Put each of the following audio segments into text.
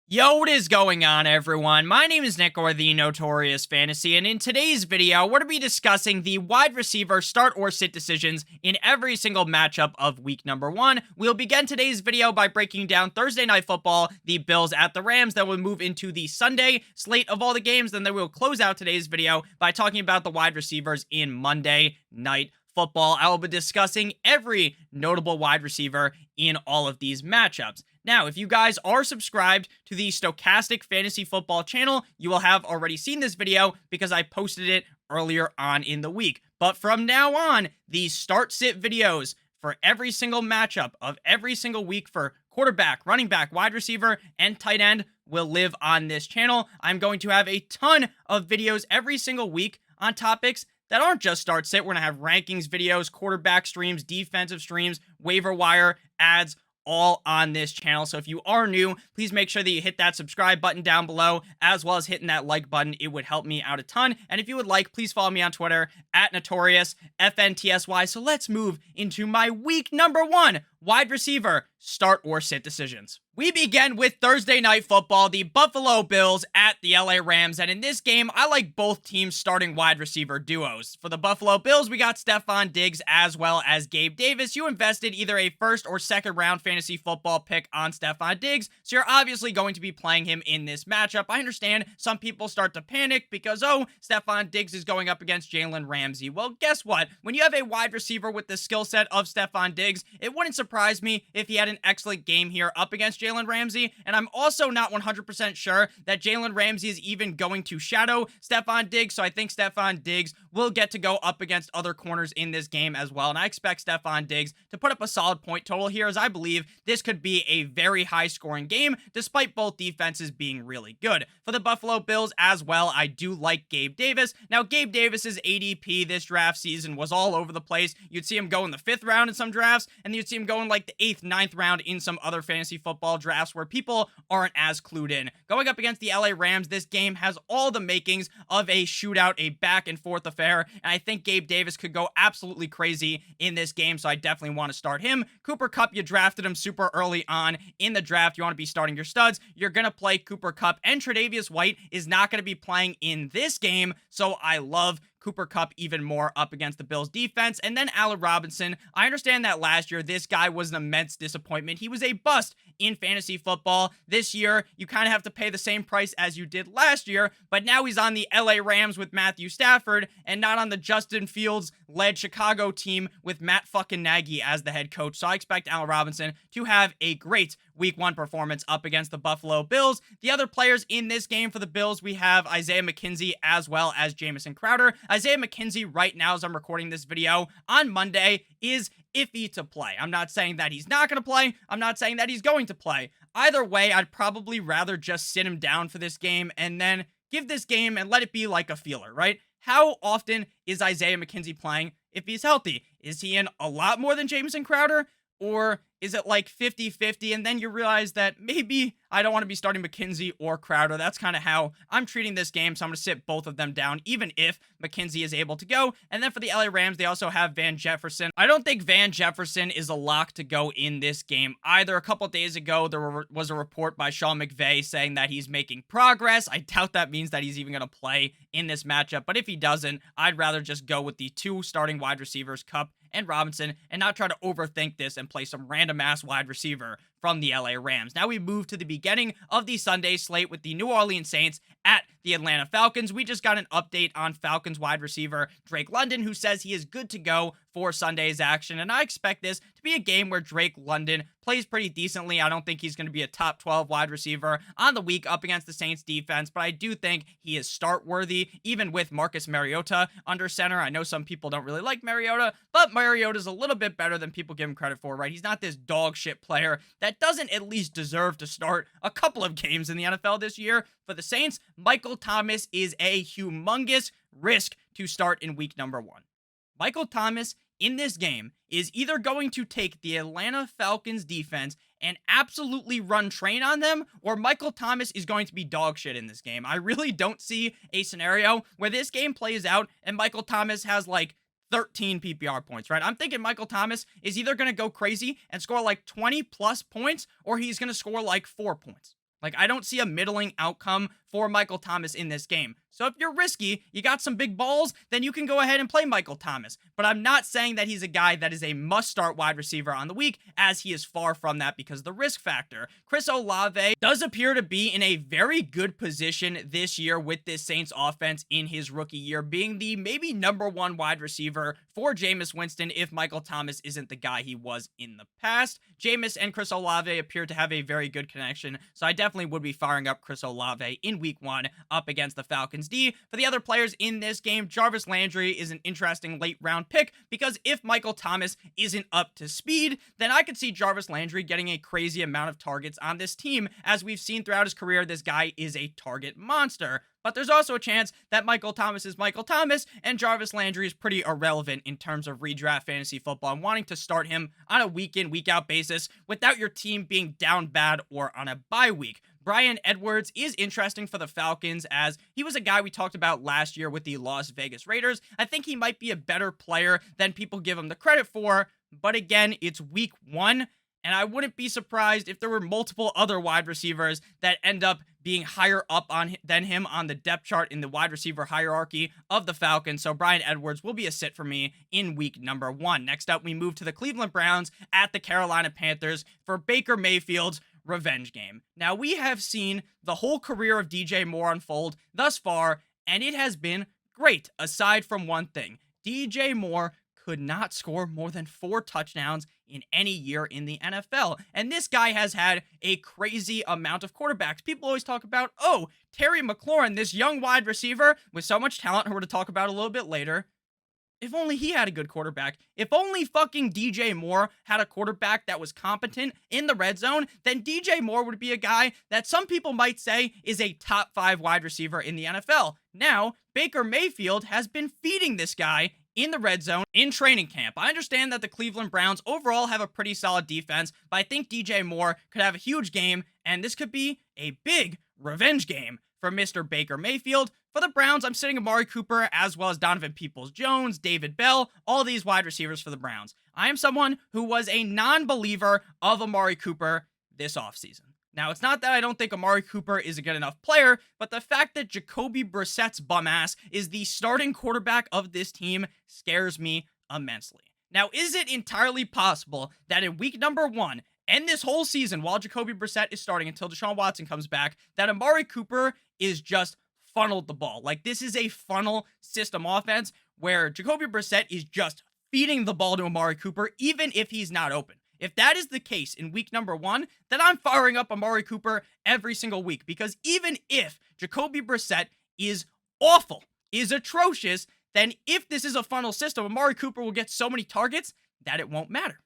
Yo, what is going on, everyone? My name is Nick, or the Notorious Fantasy, and in today's video, we're going to be discussing the wide receiver start or sit decisions in every single matchup of week number 1. We'll begin today's video by breaking down Thursday Night Football, the Bills at the Rams. Then we'll move into the Sunday slate of all the games, and then we'll close out today's video by talking about the wide receivers in Monday Night Football. I will be discussing every notable wide receiver in all of these matchups. Now, if you guys are subscribed to the Stochastic Fantasy Football channel, you will have already seen this video because I posted it earlier on in the week. But from now on, the start-sit videos for every single matchup of every single week for quarterback, running back, wide receiver, and tight end will live on this channel. I'm going to have a ton of videos every single week on topics that aren't just start-sit. We're going to have rankings videos, quarterback streams, defensive streams, waiver wire, ads, all on this channel. So if you are new, please make sure that you hit that subscribe button down below, as well as hitting that like button. It would help me out a ton. And if you would like, please follow me on Twitter at NotoriousFantasy. So let's move into my week number 1 wide receiver start or sit decisions. We begin with Thursday Night Football, the Buffalo Bills at the LA Rams, and in this game, I like both teams starting wide receiver duos. For the Buffalo Bills, we got Stefon Diggs as well as Gabe Davis. You invested either a first or second round fantasy football pick on Stefon Diggs, so you're obviously going to be playing him in this matchup. I understand some people start to panic because, Stefon Diggs is going up against Jalen Ramsey. Well, guess what? When you have a wide receiver with the skill set of Stefon Diggs, it wouldn't surprise me if he had an excellent game here up against Jalen Ramsey, and I'm also not 100% sure that Jalen Ramsey is even going to shadow Stefon Diggs, so I think Stefon Diggs will get to go up against other corners in this game as well, and I expect Stefon Diggs to put up a solid point total here, as I believe this could be a very high-scoring game, despite both defenses being really good. For the Buffalo Bills as well, I do like Gabe Davis. Now, Gabe Davis's ADP this draft season was all over the place. You'd see him go in the 5th round in some drafts, and you'd see him go in like the 8th, 9th round in some other fantasy football drafts where people aren't as clued in. Going up against the LA Rams, this game has all the makings of a shootout, a back and forth affair, and I think Gabe Davis could go absolutely crazy in this game, so I definitely want to start him. Cooper Kupp, you drafted him super early on in the draft. You want to be starting your studs. You're going to play Cooper Kupp, and Tre'Davious White is not going to be playing in this game, so I love Cooper Kupp even more up against the Bills defense. And then Allen Robinson, I understand that last year this guy was an immense disappointment. He was a bust in fantasy football. This year, you kind of have to pay the same price as you did last year, but now he's on the LA Rams with Matthew Stafford and not on the Justin Fields-led Chicago team with Matt fucking Nagy as the head coach. So I expect Allen Robinson to have a great Week 1 performance up against the Buffalo Bills. The other players in this game for the Bills, we have Isaiah McKenzie as well as Jamison Crowder. Isaiah McKenzie right now, as I'm recording this video on Monday, is iffy to play. I'm not saying that he's not going to play. I'm not saying that he's going to play. Either way, I'd probably rather just sit him down for this game and then give this game and let it be like a feeler, right? How often is Isaiah McKenzie playing if he's healthy? Is he in a lot more than Jamison Crowder? Or is it like 50-50, and then you realize that maybe I don't want to be starting McKenzie or Crowder? That's kind of how I'm treating this game, so I'm going to sit both of them down, even if McKenzie is able to go. And then for the LA Rams, they also have Van Jefferson. I don't think Van Jefferson is a lock to go in this game either. A couple days ago, there was a report by Sean McVay saying that he's making progress. I doubt that means that he's even going to play in this matchup, but if he doesn't, I'd rather just go with the 2 starting wide receivers, Kupp and Robinson, and not try to overthink this and play some random ass wide receiver from the LA Rams. Now we move to the beginning of the Sunday slate with the New Orleans Saints at the Atlanta Falcons. We just got an update on Falcons wide receiver Drake London, who says he is good to go for Sunday's action, and I expect this to be a game where Drake London plays pretty decently. I don't think he's going to be a top 12 wide receiver on the week up against the Saints defense, but I do think he is start worthy, even with Marcus Mariota under center. I know some people don't really like Mariota, but Mariota's a little bit better than people give him credit for, right? He's not this dog shit player that doesn't at least deserve to start a couple of games in the NFL this year. For the Saints, Michael Thomas is a humongous risk to start in week number 1. Michael Thomas in this game is either going to take the Atlanta Falcons defense and absolutely run train on them, or Michael Thomas is going to be dog shit in this game. I really don't see a scenario where this game plays out and Michael Thomas has like 13 PPR points, right? I'm thinking Michael Thomas is either going to go crazy and score like 20 plus points, or he's going to score like 4 points. Like, I don't see a middling outcome for Michael Thomas in this game. So if you're risky, you got some big balls, then you can go ahead and play Michael Thomas. But I'm not saying that he's a guy that is a must-start wide receiver on the week, as he is far from that because of the risk factor. Chris Olave does appear to be in a very good position this year with this Saints offense in his rookie year, being the maybe #1 wide receiver for Jameis Winston if Michael Thomas isn't the guy he was in the past. Jameis and Chris Olave appear to have a very good connection, so I definitely would be firing up Chris Olave in week 1 up against the Falcons D. For the other players in this game, Jarvis Landry is an interesting late round pick because if Michael Thomas isn't up to speed, then I could see Jarvis Landry getting a crazy amount of targets on this team. As we've seen throughout his career, this guy is a target monster. But there's also a chance that Michael Thomas is Michael Thomas and Jarvis Landry is pretty irrelevant in terms of redraft fantasy football and wanting to start him on a week-in, week-out basis without your team being down bad or on a bye week. Bryan Edwards is interesting for the Falcons as he was a guy we talked about last year with the Las Vegas Raiders. I think he might be a better player than people give him the credit for, but again, it's week 1. And I wouldn't be surprised if there were multiple other wide receivers that end up being higher up than him on the depth chart in the wide receiver hierarchy of the Falcons. So Bryan Edwards will be a sit for me in week 1. Next up, we move to the Cleveland Browns at the Carolina Panthers for Baker Mayfield's revenge game. Now, we have seen the whole career of DJ Moore unfold thus far, and it has been great, aside from one thing. DJ Moore could not score more than 4 touchdowns in any year in the NFL. And this guy has had a crazy amount of quarterbacks. People always talk about, oh, Terry McLaurin, this young wide receiver with so much talent, who we're to talk about a little bit later. If only he had a good quarterback. If only fucking DJ Moore had a quarterback that was competent in the red zone, then DJ Moore would be a guy that some people might say is a top 5 wide receiver in the NFL. Now, Baker Mayfield has been feeding this guy in the red zone in training camp. I understand that the Cleveland Browns overall have a pretty solid defense, but I think DJ Moore could have a huge game, and this could be a big revenge game for Mr. Baker Mayfield. For the Browns, I'm sitting Amari Cooper as well as Donovan Peoples-Jones, David Bell, all these wide receivers for the Browns. I am someone who was a non-believer of Amari Cooper this offseason. Now, it's not that I don't think Amari Cooper is a good enough player, but the fact that Jacoby Brissett's bum ass is the starting quarterback of this team scares me immensely. Now, is it entirely possible that in week 1 and this whole season, while Jacoby Brissett is starting until Deshaun Watson comes back, that Amari Cooper is just funneled the ball? Like, this is a funnel system offense where Jacoby Brissett is just feeding the ball to Amari Cooper, even if he's not open. If that is the case in week 1, then I'm firing up Amari Cooper every single week, because even if Jacoby Brissett is awful, is atrocious, then if this is a funnel system, Amari Cooper will get so many targets that it won't matter.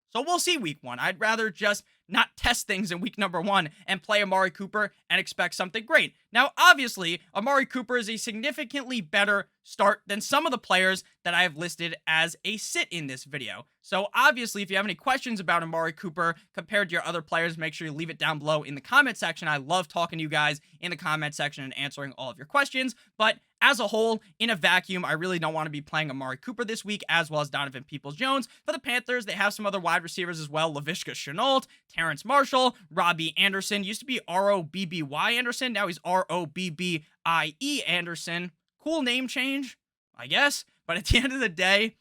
So we'll see week 1. I'd rather just not test things in week 1 and play Amari Cooper and expect something great. Now, obviously, Amari Cooper is a significantly better start than some of the players that I have listed as a sit in this video. So obviously, if you have any questions about Amari Cooper compared to your other players, make sure you leave it down below in the comment section. I love talking to you guys in the comment section and answering all of your questions. But as a whole, in a vacuum, I really don't want to be playing Amari Cooper this week, as well as Donovan Peoples-Jones. For the Panthers, they have some other wide receivers as well. Laviska Shenault, Terrence Marshall, Robbie Anderson. Used to be R-O-B-B-Y Anderson. Now he's R-O-B-B-I-E Anderson. Cool name change, I guess. But at the end of the day,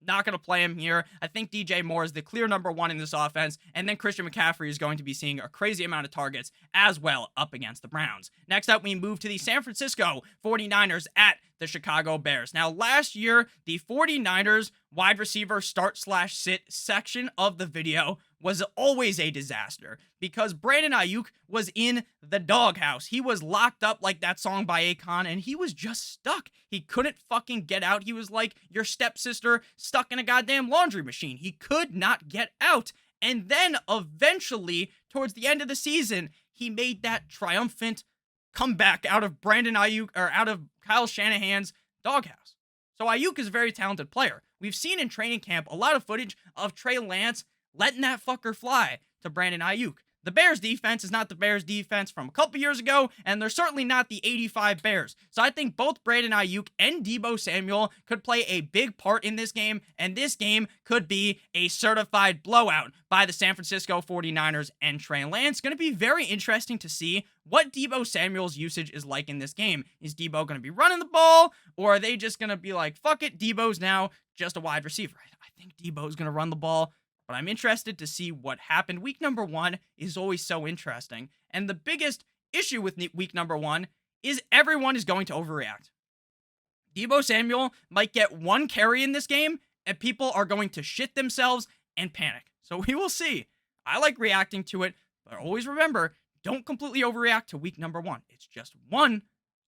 not going to play him here. I think DJ Moore is the clear #1 in this offense, and then Christian McCaffrey is going to be seeing a crazy amount of targets as well up against the Browns. Next up, we move to the San Francisco 49ers at the Chicago Bears. Now, last year, the 49ers wide receiver start/sit section of the video was always a disaster because Brandon Ayuk was in the doghouse. He was locked up like that song by Akon, and he was just stuck. He couldn't fucking get out. He was like your stepsister stuck in a goddamn laundry machine. He could not get out. And then eventually, towards the end of the season, he made that triumphant comeback out of Brandon Ayuk, or out of Kyle Shanahan's doghouse. So Ayuk is a very talented player. We've seen in training camp a lot of footage of Trey Lance letting that fucker fly to Brandon Ayuk. The Bears defense is not the Bears defense from a couple years ago, and they're certainly not the 85 Bears. So I think both Brandon Ayuk and Deebo Samuel could play a big part in this game, and this game could be a certified blowout by the San Francisco 49ers and Trey Lance. It's going to be very interesting to see what Deebo Samuel's usage is like in this game. Is Deebo going to be running the ball, or are they just going to be like, fuck it, Deebo's now just a wide receiver? I think Deebo's going to run the ball. But I'm interested to see what happened. Week number 1 is always so interesting. And the biggest issue with week number 1 is everyone is going to overreact. Deebo Samuel might get one carry in this game, and people are going to shit themselves and panic. So we will see. I like reacting to it, but always remember, don't completely overreact to week number 1. It's just one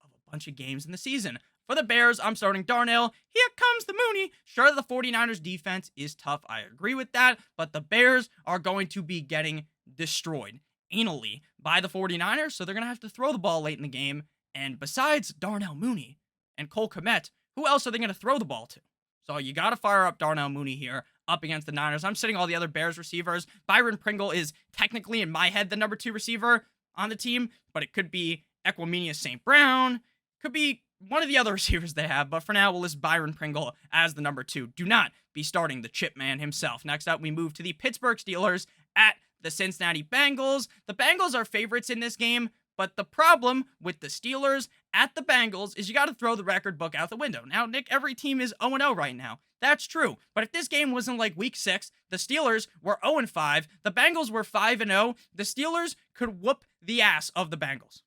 of a bunch of games in the season. For the Bears, I'm starting Darnell. Here comes the Mooney. Sure, the 49ers defense is tough. I agree with that. But the Bears are going to be getting destroyed anally by the 49ers. So they're going to have to throw the ball late in the game. And besides Darnell Mooney and Cole Kmet, who else are they going to throw the ball to? So you got to fire up Darnell Mooney here up against the Niners. I'm sitting all the other Bears receivers. Byron Pringle is technically, in my head, the number 2 receiver on the team. But it could be Equanimeous St. Brown. Could be one of the other receivers they have, but for now, we'll list Byron Pringle as the number 2. Do not be starting the chip man himself. Next up, we move to the Pittsburgh Steelers at the Cincinnati Bengals. The Bengals are favorites in this game, but the problem with the Steelers at the Bengals is you got to throw the record book out the window. Now, Nick, every team is 0-0 right now. That's true, but if this game wasn't like week 6, the Steelers were 0-5, the Bengals were 5-0, the Steelers could whoop the ass of the Bengals.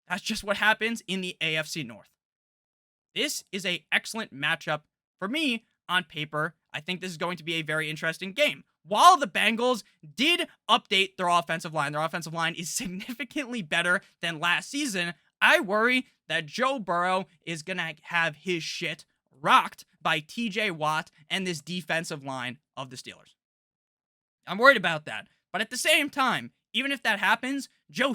That's just what happens in the AFC North. This is an excellent matchup for me on paper. I think this is going to be a very interesting game. While the Bengals did update their offensive line is significantly better than last season, I worry that Joe Burrow is going to have his shit rocked by TJ Watt and this defensive line of the Steelers. I'm worried about that. But at the same time, even if that happens, Joe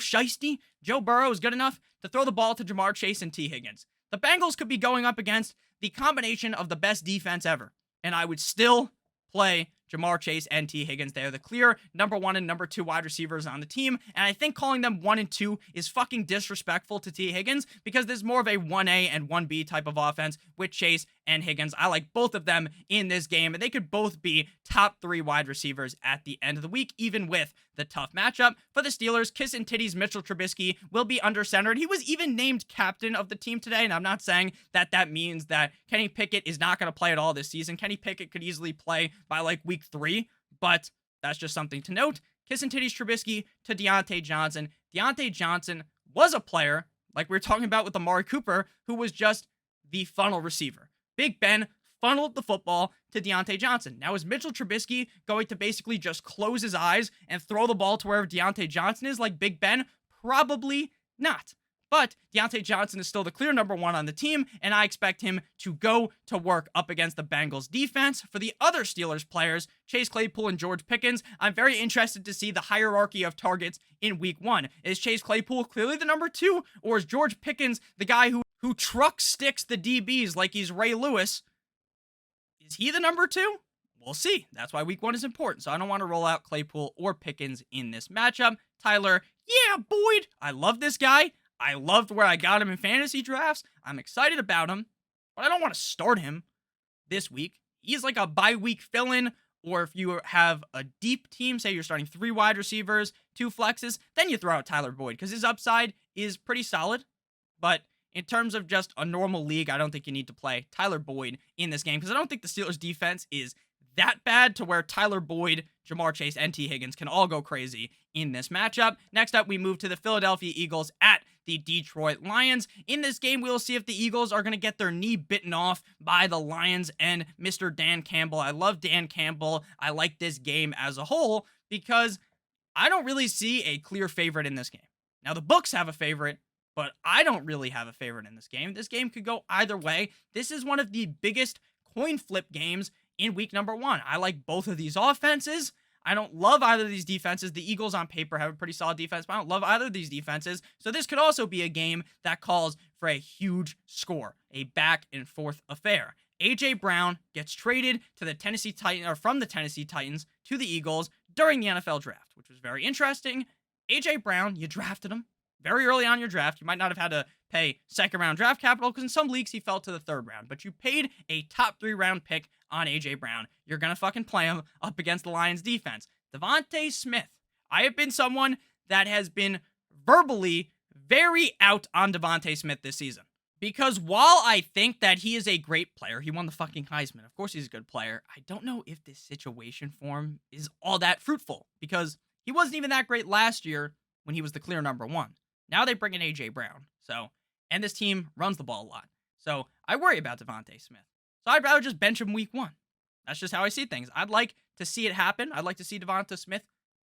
Burrow is good enough to throw the ball to Jamar Chase and T. Higgins. The Bengals could be going up against the combination of the best defense ever, and I would still play Jamar Chase and T. Higgins. They are the clear number 1 and number 2 wide receivers on the team, and I think calling them 1 and 2 is fucking disrespectful to T. Higgins because there's more of a 1A and 1B type of offense with Chase and Higgins. I like both of them in this game, and they could both be top 3 wide receivers at the end of the week, even with the tough matchup. For the Steelers, Kiss and Titties Mitchell Trubisky will be under center, and he was even named captain of the team today, and I'm not saying that that means that Kenny Pickett is not going to play at all this season. Kenny Pickett could easily play by like week 3, but that's just something to note. Kiss and Titties Trubisky to Deontay Johnson. Deontay Johnson was a player, like we were talking about with Amari Cooper, who was just the funnel receiver. Big Ben funneled the football to Deontay Johnson. Now, is Mitchell Trubisky going to basically just close his eyes and throw the ball to wherever Deontay Johnson is like Big Ben? Probably not. But Deontay Johnson is still the clear number 1 on the team, and I expect him to go to work up against the Bengals defense. For the other Steelers players, Chase Claypool and George Pickens, I'm very interested to see the hierarchy of targets in week 1. Is Chase Claypool clearly the number 2, or is George Pickens the guy who truck sticks the DBs like he's Ray Lewis? Is he the number 2? We'll see. That's why week 1 is important. So I don't want to roll out Claypool or Pickens in this matchup. Tyler, yeah, Boyd. I love this guy. I loved where I got him in fantasy drafts. I'm excited about him, but I don't want to start him this week. He's like a bye-week fill-in, or if you have a deep team, say you're starting 3 wide receivers, 2 flexes, then you throw out Tyler Boyd, because his upside is pretty solid. But in terms of just a normal league, I don't think you need to play Tyler Boyd in this game, because I don't think the Steelers' defense is that bad to where Tyler Boyd, Jamar Chase, and T. Higgins can all go crazy in this matchup. Next up, we move to the Philadelphia Eagles at the Detroit Lions. In this game, we'll see if the Eagles are going to get their knee bitten off by the Lions and Mr. Dan Campbell. I love Dan Campbell. I like this game as a whole because I don't really see a clear favorite in this game. Now, the books have a favorite, but I don't really have a favorite in this game. This game could go either way. This is one of the biggest coin flip games in week number 1. I like both of these offenses. I don't love either of these defenses. The Eagles on paper have a pretty solid defense, but I don't love either of these defenses. So this could also be a game that calls for a huge score, a back and forth affair. A.J. Brown gets traded to the Tennessee Titans, or from the Tennessee Titans to the Eagles during the NFL draft, which was very interesting. A.J. Brown, you drafted him very early on in your draft. You might not have had to pay second-round draft capital because in some leagues he fell to the third round, but you paid a top 3-round pick on A.J. Brown. You're going to fucking play him up against the Lions defense. Devontae Smith. I have been someone that has been verbally very out on Devontae Smith this season. Because while I think that he is a great player, he won the fucking Heisman. Of course he's a good player. I don't know if this situation for him is all that fruitful because he wasn't even that great last year when he was the clear number 1. Now they bring in A.J. Brown. And this team runs the ball a lot. So I worry about Devontae Smith. So I'd rather just bench him week 1. That's just how I see things. I'd like to see it happen. I'd like to see Devontae Smith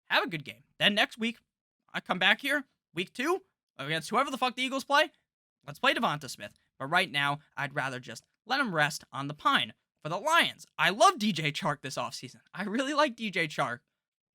have a good game. Then next week, I come back here, week 2, against whoever the fuck the Eagles play. Let's play Devontae Smith. But right now, I'd rather just let him rest on the pine. For the Lions, I love DJ Chark this offseason. I really like DJ Chark.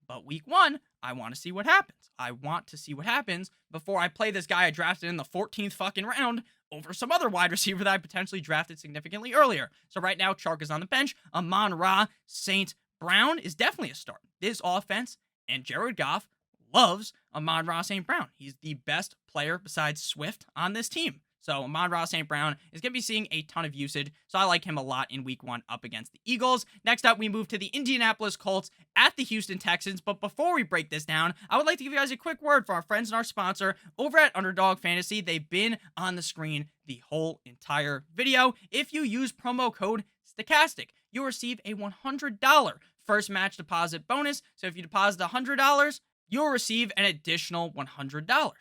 But week 1, I want to see what happens. I want to see what happens before I play this guy I drafted in the 14th fucking round over some other wide receiver that I potentially drafted significantly earlier. So right now, Chark is on the bench. Amon-Ra St. Brown is definitely a start. This offense and Jared Goff loves Amon-Ra St. Brown. He's the best player besides Swift on this team. So Amon-Ra St. Brown is going to be seeing a ton of usage, so I like him a lot in week 1 up against the Eagles. Next up, we move to the Indianapolis Colts at the Houston Texans, but before we break this down, I would like to give you guys a quick word for our friends and our sponsor over at Underdog Fantasy. They've been on the screen the whole entire video. If you use promo code STOCHASTIC, you'll receive a $100 first match deposit bonus, so if you deposit $100, you'll receive an additional $100.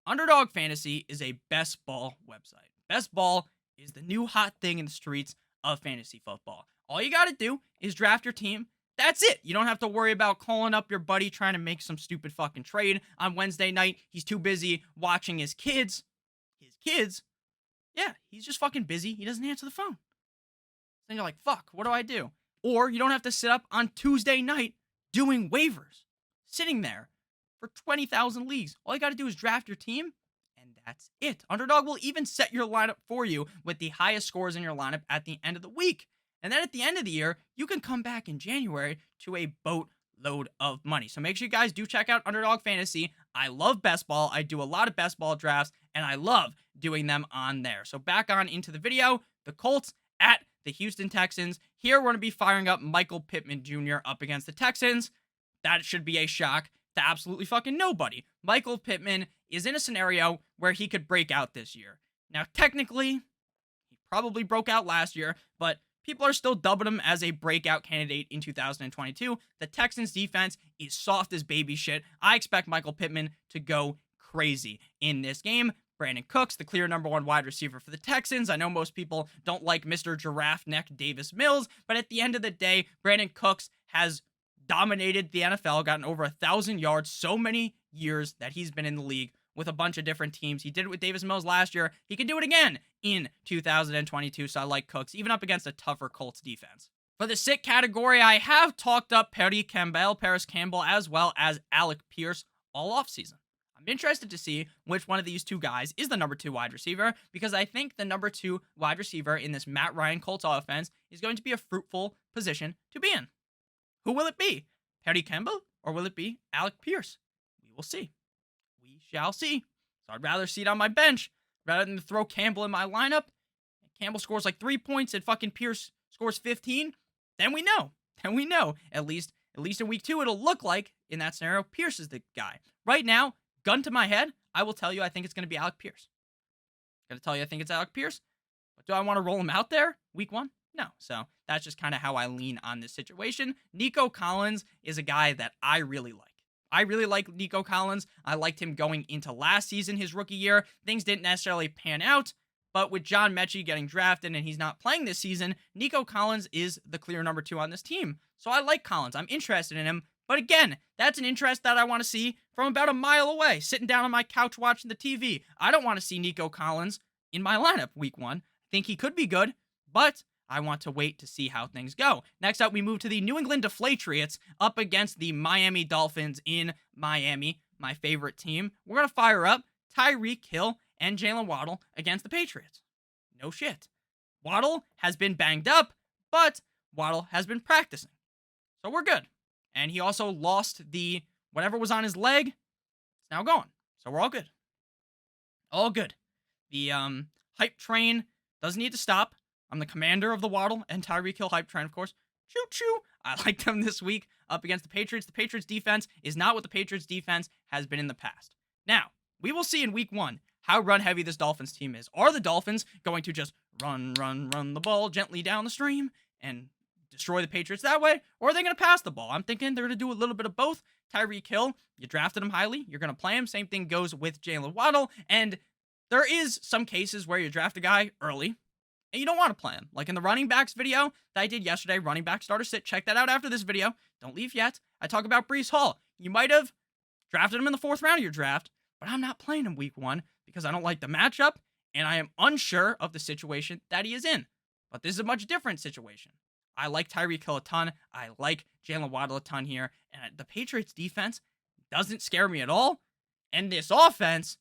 Underdog Fantasy is a best ball website. Best ball is the new hot thing in the streets of fantasy football. All you got to do is draft your team. That's it. You don't have to worry about calling up your buddy trying to make some stupid fucking trade on Wednesday night. He's too busy watching his kids. His kids? Yeah, he's just fucking busy. He doesn't answer the phone. Then you're like, fuck, what do I do? Or you don't have to sit up on Tuesday night doing waivers. Sitting there for 20,000 leagues. All you got to do is draft your team, and that's it. Underdog will even set your lineup for you with the highest scores in your lineup at the end of the week. And then at the end of the year, you can come back in January to a boatload of money. So make sure you guys do check out Underdog Fantasy. I love best ball. I do a lot of best ball drafts, and I love doing them on there. So back on into the video, the Colts at the Houston Texans. Here we're going to be firing up Michael Pittman Jr. up against the Texans. That should be a shock to absolutely fucking nobody. Michael Pittman is in a scenario where he could break out this year. Now, technically, he probably broke out last year, but people are still dubbing him as a breakout candidate in 2022. The Texans defense is soft as baby shit. I expect Michael Pittman to go crazy in this game. Brandon Cooks, the clear number 1 wide receiver for the Texans. I know most people don't like Mr. Giraffe Neck Davis Mills, but at the end of the day, Brandon Cooks has dominated the NFL, gotten over 1,000 yards so many years that he's been in the league with a bunch of different teams. He did it with Davis Mills last year. He can do it again in 2022, so I like Cooks, even up against a tougher Colts defense. For the sit category, I have talked up Paris Campbell, as well as Alec Pierce all offseason. I'm interested to see which one of these two guys is the number 2 wide receiver, because I think the number 2 wide receiver in this Matt Ryan Colts offense is going to be a fruitful position to be in. Who will it be? Paris Campbell, or will it be Alec Pierce? We will see. We shall see. So I'd rather see it on my bench rather than throw Campbell in my lineup. Campbell scores like 3 points and fucking Pierce scores 15. Then we know. At least in week 2, it'll look like, in that scenario, Pierce is the guy. Right now, gun to my head, I will tell you I think it's going to be Alec Pierce. Gonna tell you I think it's Alec Pierce. But do I want to roll him out there week 1? No. So that's just kind of how I lean on this situation. Nico Collins is a guy that I really like. I really like Nico Collins. I liked him going into last season, his rookie year. Things didn't necessarily pan out, but with John Mechie getting drafted and he's not playing this season, Nico Collins is the clear number 2 on this team. So I like Collins. I'm interested in him. But again, that's an interest that I want to see from about a mile away, sitting down on my couch watching the TV. I don't want to see Nico Collins in my lineup week 1. I think he could be good, but I want to wait to see how things go. Next up, we move to the New England Deflatriots up against the Miami Dolphins in Miami, my favorite team. We're going to fire up Tyreek Hill and Jalen Waddle against the Patriots. No shit. Waddle has been banged up, but Waddle has been practicing. So we're good. And he also lost the whatever was on his leg. It's now gone. So we're all good. All good. The hype train doesn't need to stop. I'm the commander of the Waddle and Tyreek Hill hype train, of course. Choo choo. I like them this week up against the Patriots. The Patriots defense is not what the Patriots defense has been in the past. Now, we will see in week 1 how run heavy this Dolphins team is. Are the Dolphins going to just run the ball gently down the stream and destroy the Patriots that way? Or are they going to pass the ball? I'm thinking they're going to do a little bit of both. Tyreek Hill, you drafted him highly. You're going to play him. Same thing goes with Jalen Waddle. And there is some cases where you draft a guy early and you don't want to play him. Like in the running backs video that I did yesterday, running back starter sit. Check that out after this video. Don't leave yet. I talk about Breece Hall. You might have drafted him in the 4th round of your draft, but I'm not playing him week 1 because I don't like the matchup and I am unsure of the situation that he is in. But this is a much different situation. I like Tyreek Hill a ton. I like Jalen Waddle a ton here. And the Patriots defense doesn't scare me at all. And this offense,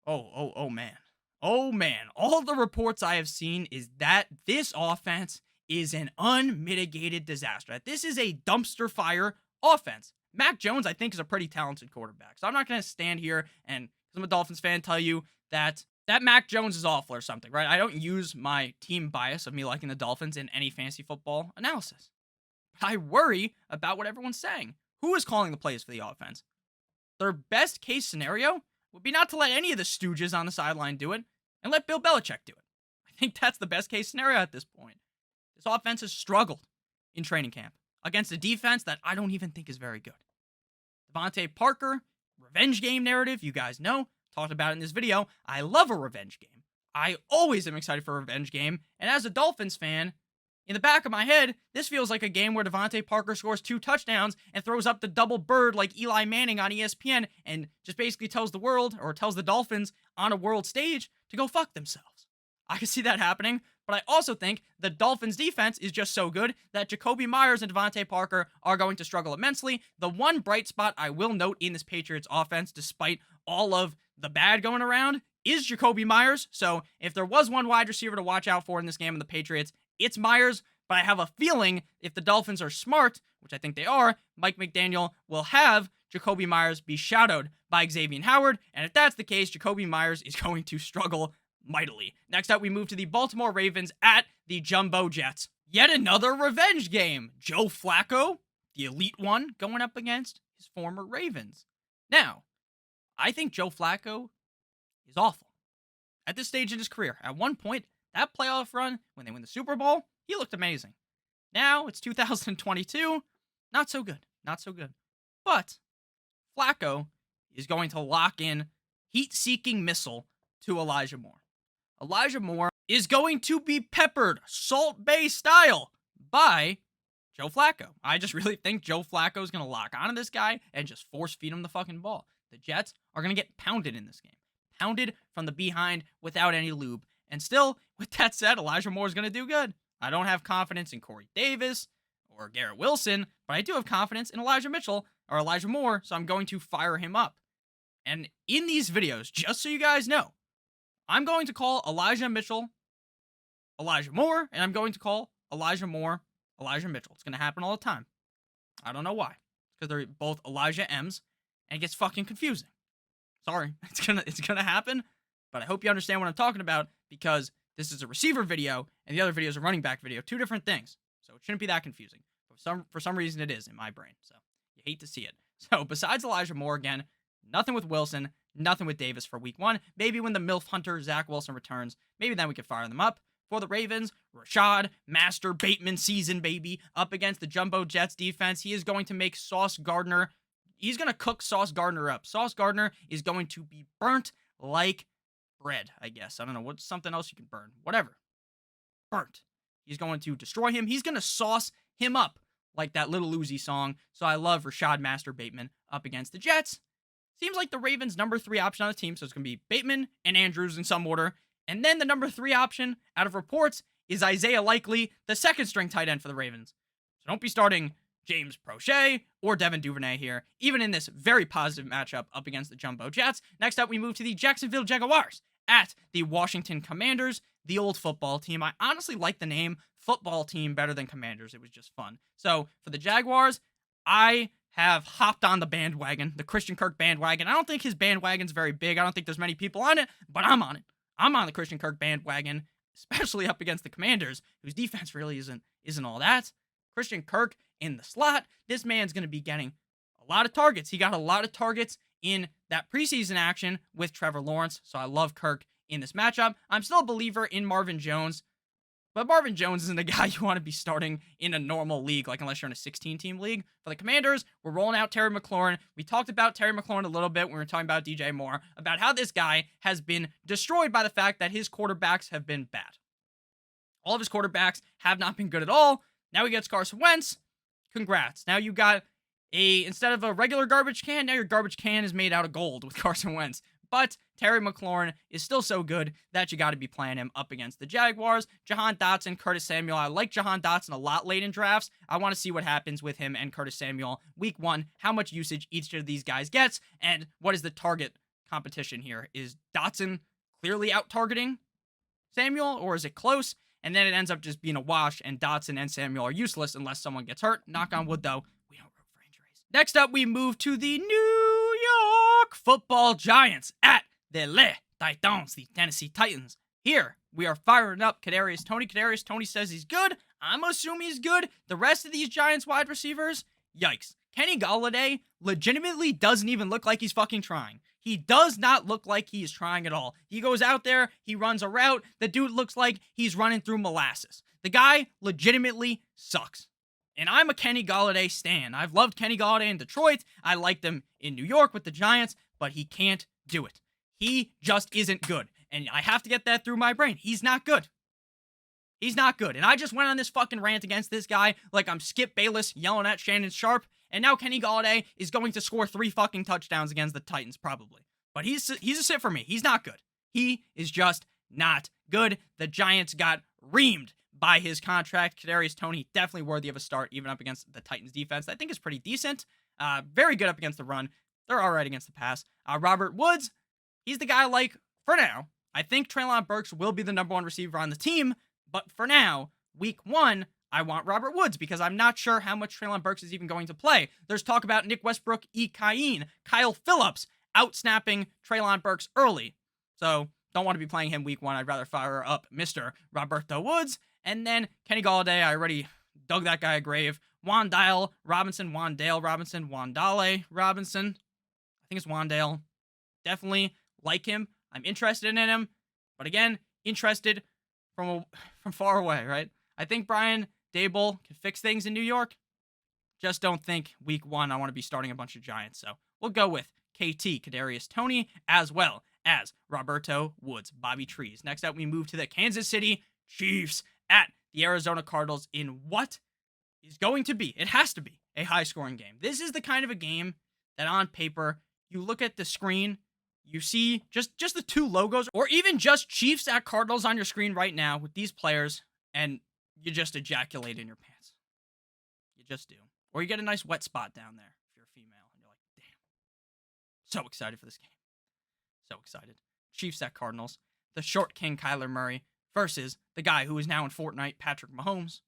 oh man. Oh man. All the reports I have seen is that this offense is an unmitigated disaster. That this is a dumpster fire offense. Mac Jones, I think, is a pretty talented quarterback. So I'm not going to stand here and, because I'm a Dolphins fan, tell you that Mac Jones is awful or something, right? I don't use my team bias of me liking the Dolphins in any fantasy football analysis. But I worry about what everyone's saying. Who is calling the plays for the offense? Their best case scenario would be not to let any of the stooges on the sideline do it and let Bill Belichick do it. I think that's the best case scenario at this point. This offense has struggled in training camp against a defense that I don't even think is very good. Devontae Parker, revenge game narrative, you guys know. Talked about it in this video. I love a revenge game. I always am excited for a revenge game. And as a Dolphins fan, in the back of my head, this feels like a game where Devontae Parker scores 2 touchdowns and throws up the double bird like Eli Manning on ESPN and just basically tells the world, or tells the Dolphins on a world stage, to go fuck themselves. I can see that happening, but I also think the Dolphins defense is just so good that Jacoby Myers and Devontae Parker are going to struggle immensely. The one bright spot I will note in this Patriots offense, despite all of the bad going around, is Jacoby Myers. So if there was one wide receiver to watch out for in this game of the Patriots, it's Myers. But I have a feeling if the Dolphins are smart, which I think they are, Mike McDaniel will have Jacoby Myers be shadowed by Xavier Howard. And if that's the case, Jacoby Myers is going to struggle mightily. Next up, we move to the Baltimore Ravens at the Jumbo Jets. Yet another revenge game. Joe Flacco, the elite one, going up against his former Ravens. Now, I think Joe Flacco is awful. At this stage in his career, at one point, that playoff run, when they win the Super Bowl, he looked amazing. Now, it's 2022. Not so good. Not so good. But Flacco is going to lock in heat-seeking missile to Elijah Moore. Elijah Moore is going to be peppered, Salt Bay style, by Joe Flacco. I just really think Joe Flacco is going to lock onto this guy and just force feed him the fucking ball. The Jets are going to get pounded in this game. Pounded from the behind without any lube. And still, with that said, Elijah Moore is going to do good. I don't have confidence in Corey Davis or Garrett Wilson, but I do have confidence in Elijah Moore, so I'm going to fire him up. And in these videos, just so you guys know, I'm going to call Elijah Mitchell Elijah Moore, and I'm going to call Elijah Moore Elijah Mitchell. It's going to happen all the time. I don't know why. Because they're both Elijah M's, and it gets fucking confusing. Sorry, it's gonna happen, but I hope you understand what I'm talking about, because this is a receiver video, and the other video is a running back video. 2 different things. So it shouldn't be that confusing. But for some reason it is in my brain. So you hate to see it. So besides Elijah Moore again, nothing with Wilson, nothing with Davis for week 1. Maybe when the MILF Hunter, Zach Wilson, returns, maybe then we could fire them up. For the Ravens, Rashad Master Bateman season, baby, up against the Jumbo Jets defense. He is going to make Sauce Gardner. He's going to cook Sauce Gardner up. Sauce Gardner is going to be burnt like bread, I guess. I don't know. What's something else you can burn? Whatever. Burnt. He's going to destroy him. He's going to sauce him up like that Little Uzi song. So I love Rashad Master Bateman up against the Jets. Seems like the Ravens' number 3 option on the team. So it's going to be Bateman and Andrews in some order. And then the number 3 option out of reports is Isaiah Likely, the second string tight end for the Ravens. So don't be starting James Prochet or Devin Duvernay here, even in this very positive matchup up against the Jumbo Jets. Next up, we move to the Jacksonville Jaguars at the Washington Commanders, the old football team. I honestly like the name football team better than Commanders. It was just fun. So for the Jaguars, I have hopped on the bandwagon, the Christian Kirk bandwagon. I don't think his bandwagon's very big. I don't think there's many people on it, but I'm on it. I'm on the Christian Kirk bandwagon, especially up against the Commanders, whose defense really isn't all that. Christian Kirk in the slot. This man's going to be getting a lot of targets. He got a lot of targets in that preseason action with Trevor Lawrence, so I love Kirk in this matchup. I'm still a believer in Marvin Jones, but Marvin Jones isn't a guy you want to be starting in a normal league, like unless you're in a 16-team league. For the Commanders, we're rolling out Terry McLaurin. We talked about Terry McLaurin a little bit when we were talking about DJ Moore, about how this guy has been destroyed by the fact that his quarterbacks have been bad. All of his quarterbacks have not been good at all. Now he gets Carson Wentz. Congrats. Now you got instead of a regular garbage can, now your garbage can is made out of gold with Carson Wentz. But Terry McLaurin is still so good that you got to be playing him up against the Jaguars. Jahan Dotson, Curtis Samuel. I like Jahan Dotson a lot late in drafts. I want to see what happens with him and Curtis Samuel week 1, how much usage each of these guys gets, and what is the target competition here? Is Dotson clearly out-targeting Samuel, or is it close? And then it ends up just being a wash, and Dotson and Samuel are useless unless someone gets hurt. Knock on wood, though. We don't root for injuries. Next up, we move to the New York Football Giants at the Le Titans, the Tennessee Titans. Here, we are firing up Kadarius Toney. Kadarius Toney says he's good. I'm assuming he's good. The rest of these Giants wide receivers, yikes. Kenny Golladay legitimately doesn't even look like he's fucking trying. He does not look like he is trying at all. He goes out there, he runs a route. The dude looks like he's running through molasses. The guy legitimately sucks. And I'm a Kenny Golladay stan. I've loved Kenny Golladay in Detroit. I liked him in New York with the Giants, but he can't do it. He just isn't good. And I have to get that through my brain. He's not good. He's not good. And I just went on this fucking rant against this guy like I'm Skip Bayless yelling at Shannon Sharp. And now Kenny Golladay is going to score 3 fucking touchdowns against the Titans, probably. But he's a sit for me. He's not good. He is just not good. The Giants got reamed by his contract. Kadarius Toney, definitely worthy of a start, even up against the Titans defense. I think is pretty decent. Very good up against the run. They're all right against the pass. Robert Woods, he's the guy like, for now, I think Treylon Burks will be the number 1 receiver on the team. But for now, week 1, I want Robert Woods because I'm not sure how much Treylon Burks is even going to play. There's talk about Nick Westbrook, Kyle Phillips out-snapping Treylon Burks early. So don't want to be playing him week 1. I'd rather fire up Mr. Roberto Woods. And then Kenny Golladay, I already dug that guy a grave. Wandale Robinson. I think it's Wandale. Definitely like him. I'm interested in him. But again, interested from far away, right? I think Brian Daboll can fix things in New York. Just don't think week 1 I want to be starting a bunch of Giants. So we'll go with KT, Kadarius Toney, as well as Roberto Woods, Bobby Trees. Next up, we move to the Kansas City Chiefs at the Arizona Cardinals in what is going to be, it has to be, a high-scoring game. This is the kind of a game that on paper, you look at the screen, you see just the 2 logos, or even just Chiefs at Cardinals on your screen right now with these players, and you just ejaculate in your pants. You just do. Or you get a nice wet spot down there if you're a female, and you're like, damn. So excited for this game. So excited. Chiefs at Cardinals. The short king Kyler Murray versus the guy who is now in Fortnite, Patrick Mahomes.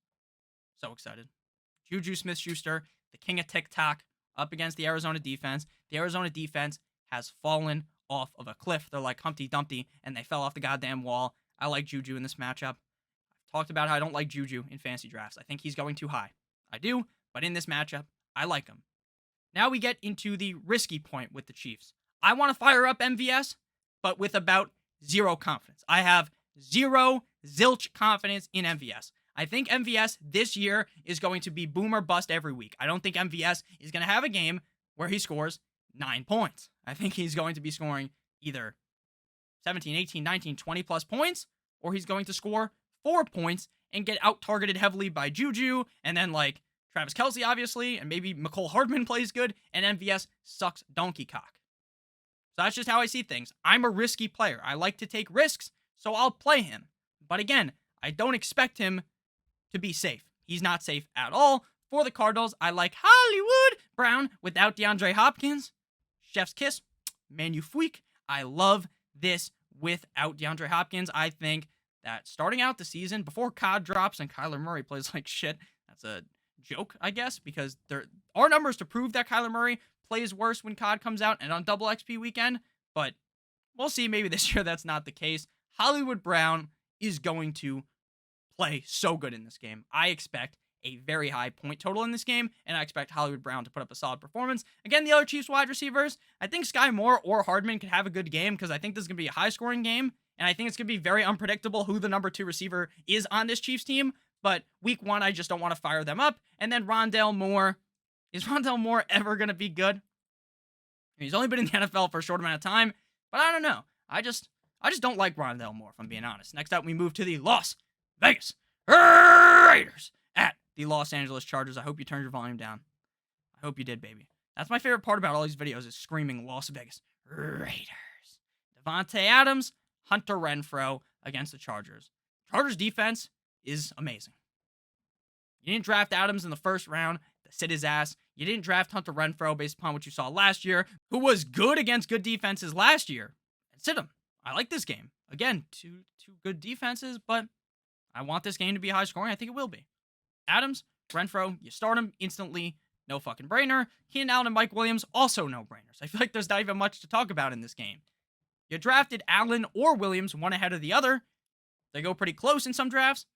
So excited. Juju Smith-Schuster, the king of TikTok, up against the Arizona defense. The Arizona defense has fallen off of a cliff. They're like Humpty Dumpty, and they fell off the goddamn wall. I like Juju in this matchup. I've talked about how I don't like Juju in fantasy drafts. I think he's going too high. I do, but in this matchup, I like him. Now we get into the risky point with the Chiefs. I want to fire up MVS, but with about 0 confidence. I have zilch confidence in MVS. I think MVS this year is going to be boom or bust every week. I don't think MVS is going to have a game where he scores 9 points. I think he's going to be scoring either 17, 18, 19, 20 plus points, or he's going to score 4 points and get out-targeted heavily by Juju, and then like Travis Kelce, obviously, and maybe McCole Hardman plays good, and MVS sucks donkey cock. So that's just how I see things. I'm a risky player. I like to take risks, so I'll play him. But again, I don't expect him to be safe. He's not safe at all. For the Cardinals, I like Hollywood Brown without DeAndre Hopkins. Chef's kiss. Man, you freak. I love this without DeAndre Hopkins. I think that starting out the season, before COD drops and Kyler Murray plays like shit, that's a joke, I guess, because there are numbers to prove that Kyler Murray plays worse when COD comes out and on double XP weekend, but we'll see. Maybe this year that's not the case. Hollywood Brown is going to play so good in this game. I expect a very high point total in this game, and I expect Hollywood Brown to put up a solid performance. Again, the other Chiefs wide receivers, I think Sky Moore or Hardman could have a good game because I think this is going to be a high-scoring game, and I think it's going to be very unpredictable who the number 2 receiver is on this Chiefs team, but week 1, I just don't want to fire them up. And then Rondale Moore. Is Rondale Moore ever going to be good? He's only been in the NFL for a short amount of time, but I don't know. I just don't like Rondale Moore, if I'm being honest. Next up, we move to the Las Vegas Raiders at the Los Angeles Chargers. I hope you turned your volume down. I hope you did, baby. That's my favorite part about all these videos is screaming Las Vegas Raiders. Devontae Adams, Hunter Renfrow against the Chargers. Chargers defense is amazing. You didn't draft Adams in the first round to sit his ass. You didn't draft Hunter Renfrow based upon what you saw last year, who was good against good defenses last year. And sit him. I like this game. Again, two good defenses, but I want this game to be high scoring. I think it will be. Adams, Renfrow, you start him instantly. No fucking brainer. Keenan Allen and Mike Williams, also no brainers. I feel like there's not even much to talk about in this game. You drafted Allen or Williams, one ahead of the other. They go pretty close in some drafts.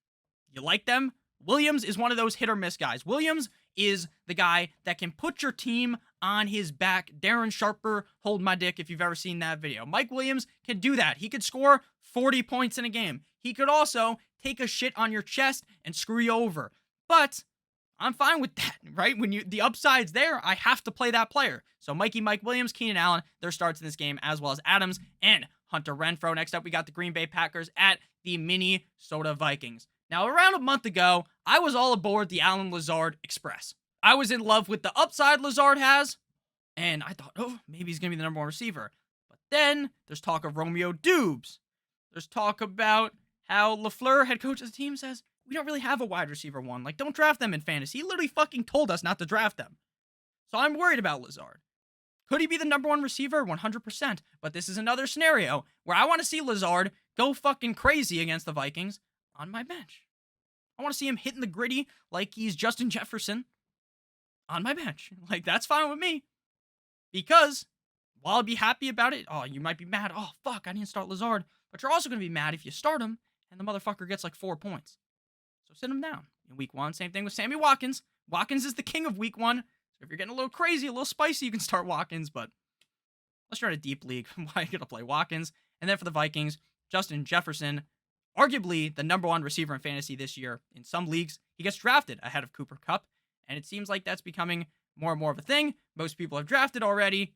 You like them. Williams is one of those hit or miss guys. Williams is the guy that can put your team on his back. Darren Sharper, hold my dick if you've ever seen that video. Mike Williams can do that. He could score 40 points in a game. He could also take a shit on your chest and screw you over. But I'm fine with that, right? When the upside's there, I have to play that player. So Mike Williams, Keenan Allen, their starts in this game, as well as Adams and Hunter Renfrow. Next up, we got the Green Bay Packers at the Minnesota Vikings. Now, around a month ago, I was all aboard the Allen Lazard Express. I was in love with the upside Lazard has, and I thought, oh, maybe he's going to be the number 1 receiver. But then there's talk of Romeo Dubes. There's talk about how LaFleur, head coach of the team, says, we don't really have a wide receiver 1. Like, don't draft them in fantasy. He literally fucking told us not to draft them. So I'm worried about Lazard. Could he be the number 1 receiver? 100%. But this is another scenario where I want to see Lazard go fucking crazy against the Vikings on my bench. I want to see him hitting the gritty like he's Justin Jefferson on my bench. Like, that's fine with me. Because while I'd be happy about it, oh, you might be mad. Oh, fuck, I didn't start Lazard. But you're also going to be mad if you start him and the motherfucker gets like 4 points. So sit him down in week 1. Same thing with Sammy Watkins. Watkins is the king of week 1. So if you're getting a little crazy, a little spicy, you can start Watkins. But unless you're in a deep league, why are you going to play Watkins? And then for the Vikings, Justin Jefferson, arguably the number 1 receiver in fantasy this year. In some leagues, he gets drafted ahead of Cooper Kupp. And it seems like that's becoming more and more of a thing. Most people have drafted already.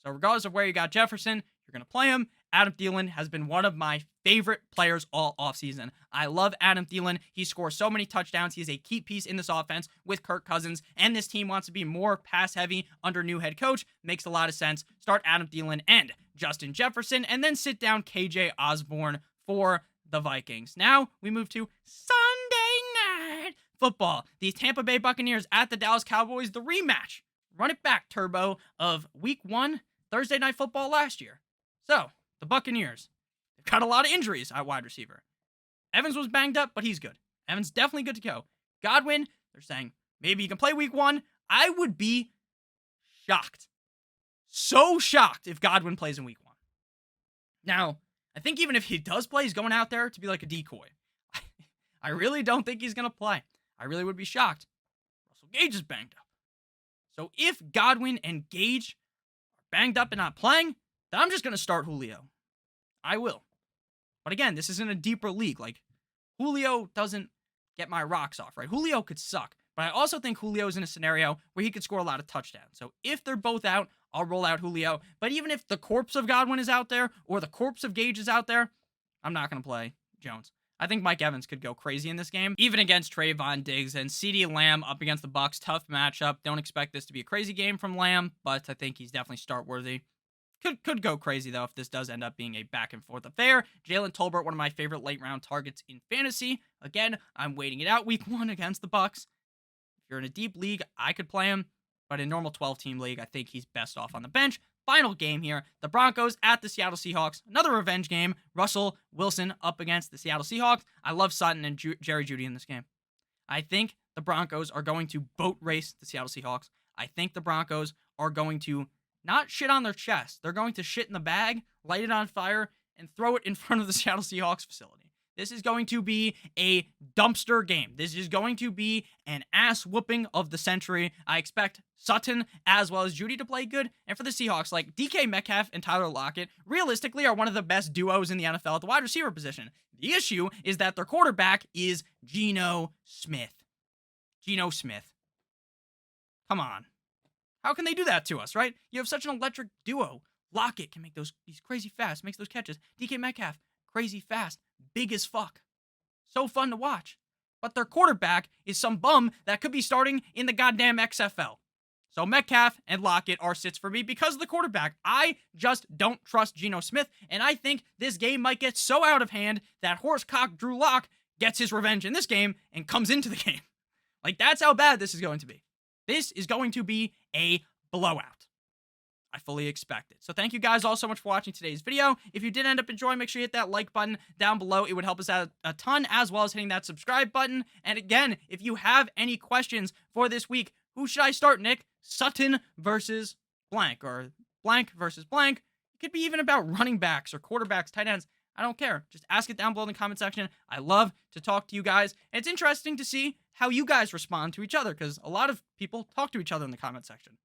So regardless of where you got Jefferson, you're going to play him. Adam Thielen has been one of my favorite players all offseason. I love Adam Thielen. He scores so many touchdowns. He is a key piece in this offense with Kirk Cousins, and this team wants to be more pass-heavy under new head coach. Makes a lot of sense. Start Adam Thielen and Justin Jefferson, and then sit down KJ Osborne for the Vikings. Now we move to Sunday Night Football. The Tampa Bay Buccaneers at the Dallas Cowboys, the rematch. Run it back, Turbo, of Week 1 Thursday Night Football last year. So, the Buccaneers, they've got a lot of injuries at wide receiver. Evans was banged up, but he's good. Evans definitely good to go. Godwin, they're saying maybe he can play week 1. I would be shocked. So shocked if Godwin plays in week 1. Now, I think even if he does play, he's going out there to be like a decoy. I really don't think he's going to play. I really would be shocked. Russell Gage is banged up. So if Godwin and Gage are banged up and not playing, then I'm just going to start Julio. I will. But again, this isn't a deeper league. Like, Julio doesn't get my rocks off, right? Julio could suck. But I also think Julio's in a scenario where he could score a lot of touchdowns. So if they're both out, I'll roll out Julio. But even if the corpse of Godwin is out there or the corpse of Gage is out there, I'm not going to play Jones. I think Mike Evans could go crazy in this game, even against Trayvon Diggs and CeeDee Lamb up against the Bucs. Tough matchup. Don't expect this to be a crazy game from Lamb, but I think he's definitely start worthy. Could go crazy, though, if this does end up being a back-and-forth affair. Jalen Tolbert, one of my favorite late-round targets in fantasy. Again, I'm waiting it out week 1 against the Bucs. If you're in a deep league, I could play him, but in normal 12-team league, I think he's best off on the bench. Final game here, the Broncos at the Seattle Seahawks. Another revenge game. Russell Wilson up against the Seattle Seahawks. I love Sutton and Jerry Jeudy in this game. I think the Broncos are going to boat race the Seattle Seahawks. I think the Broncos are going to not shit on their chest. They're going to shit in the bag, light it on fire, and throw it in front of the Seattle Seahawks facility. This is going to be a dumpster game. This is going to be an ass whooping of the century. I expect Sutton as well as Judy to play good. And for the Seahawks, like DK Metcalf and Tyler Lockett, realistically are one of the best duos in the NFL at the wide receiver position. The issue is that their quarterback is Geno Smith. Geno Smith. Come on. How can they do that to us, right? You have such an electric duo. Lockett can make he's crazy fast, makes those catches. DK Metcalf, crazy fast, big as fuck. So fun to watch. But their quarterback is some bum that could be starting in the goddamn XFL. So Metcalf and Lockett are sits for me because of the quarterback. I just don't trust Geno Smith, and I think this game might get so out of hand that horsecock Drew Lock gets his revenge in this game and comes into the game. Like, that's how bad this is going to be. This is going to be a blowout. I fully expect it. So thank you guys all so much for watching today's video. If you did end up enjoying, make sure you hit that like button down below. It would help us out a ton, as well as hitting that subscribe button. And again, if you have any questions for this week, who should I start, Nick? Sutton versus blank, or blank versus blank. It could be even about running backs or quarterbacks, tight ends. I don't care. Just ask it down below in the comment section. I love to talk to you guys. And it's interesting to see how you guys respond to each other, because a lot of people talk to each other in the comment section,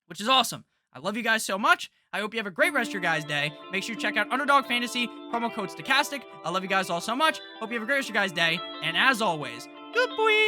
which is awesome. I love you guys so much. I hope you have a great rest of your guys' day. Make sure you check out Underdog Fantasy, promo code Stochastic. I love you guys all so much. Hope you have a great rest of your guys' day. And as always, good boy.